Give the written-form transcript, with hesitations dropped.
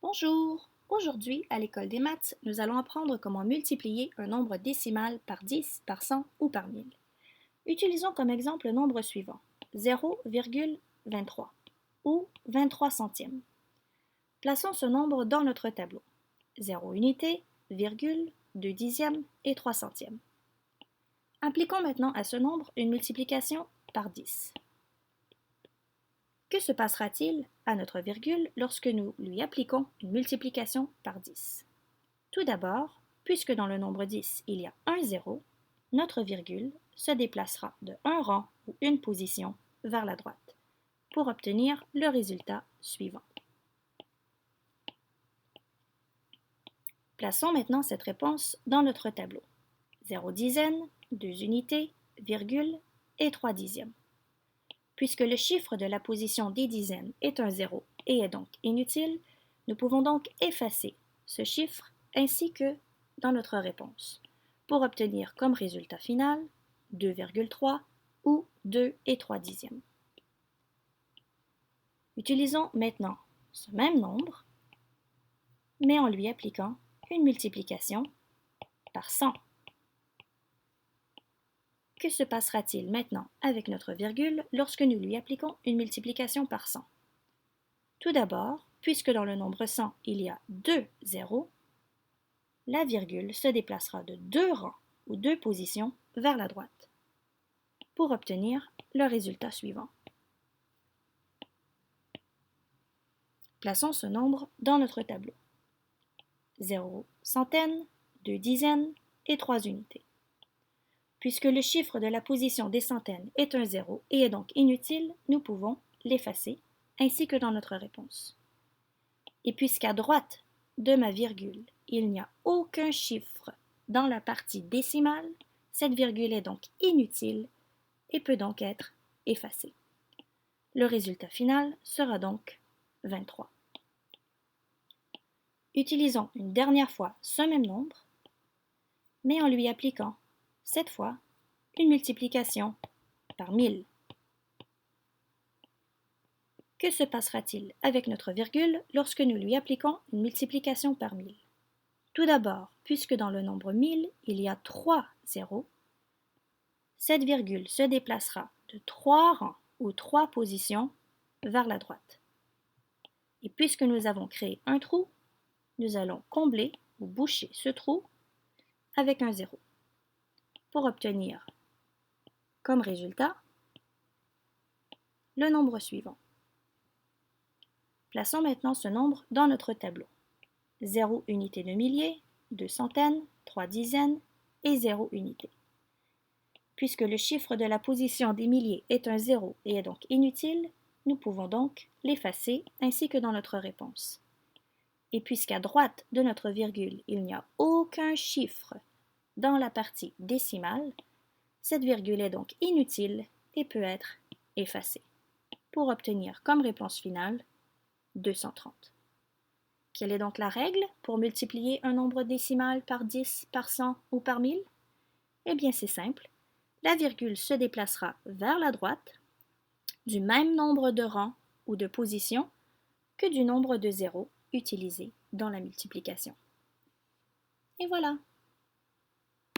Bonjour! Aujourd'hui, à l'école des maths, nous allons apprendre comment multiplier un nombre décimal par 10, par 100 ou par 1000. Utilisons comme exemple le nombre suivant, 0,23 ou 23 centièmes. Plaçons ce nombre dans notre tableau. 0 unité, virgule, 2 dixièmes et 3 centièmes. Appliquons maintenant à ce nombre une multiplication par 10. Que se passera-t-il à notre virgule lorsque nous lui appliquons une multiplication par 10? Tout d'abord, puisque dans le nombre 10 il y a un zéro, notre virgule se déplacera de un rang ou une position vers la droite pour obtenir le résultat suivant. Plaçons maintenant cette réponse dans notre tableau. 0 dizaine, 2 unités, virgule et 3 dixièmes. Puisque le chiffre de la position des dizaines est un zéro et est donc inutile, nous pouvons donc effacer ce chiffre ainsi que dans notre réponse pour obtenir comme résultat final 2,3 ou 2 et 3 dixièmes. Utilisons maintenant ce même nombre, mais en lui appliquant une multiplication par 100. Que se passera-t-il maintenant avec notre virgule lorsque nous lui appliquons une multiplication par 100? Tout d'abord, puisque dans le nombre 100 il y a 2 zéros, la virgule se déplacera de 2 rangs ou 2 positions vers la droite pour obtenir le résultat suivant. Plaçons ce nombre dans notre tableau. 0 centaines, 2 dizaines et 3 unités. Puisque le chiffre de la position des centaines est un zéro et est donc inutile, nous pouvons l'effacer, ainsi que dans notre réponse. Et puisqu'à droite de ma virgule, il n'y a aucun chiffre dans la partie décimale, cette virgule est donc inutile et peut donc être effacée. Le résultat final sera donc 23. Utilisons une dernière fois ce même nombre, mais en lui appliquant, cette fois, une multiplication par 1000. Que se passera-t-il avec notre virgule lorsque nous lui appliquons une multiplication par 1000? Tout d'abord, puisque dans le nombre 1000 il y a 3 zéros, cette virgule se déplacera de 3 rangs ou 3 positions vers la droite. Et puisque nous avons créé un trou, nous allons combler ou boucher ce trou avec un zéro pour obtenir comme résultat le nombre suivant. Plaçons maintenant ce nombre dans notre tableau. 0 unité de milliers, 2 centaines, 3 dizaines et 0 unité. Puisque le chiffre de la position des milliers est un zéro et est donc inutile, nous pouvons donc l'effacer ainsi que dans notre réponse. Et puisqu'à droite de notre virgule, il n'y a aucun chiffre dans la partie décimale, cette virgule est donc inutile et peut être effacée pour obtenir comme réponse finale 230. Quelle est donc la règle pour multiplier un nombre décimal par 10, par 100 ou par 1000? Eh bien, c'est simple. La virgule se déplacera vers la droite du même nombre de rangs ou de positions que du nombre de zéros utilisé dans la multiplication. Et voilà!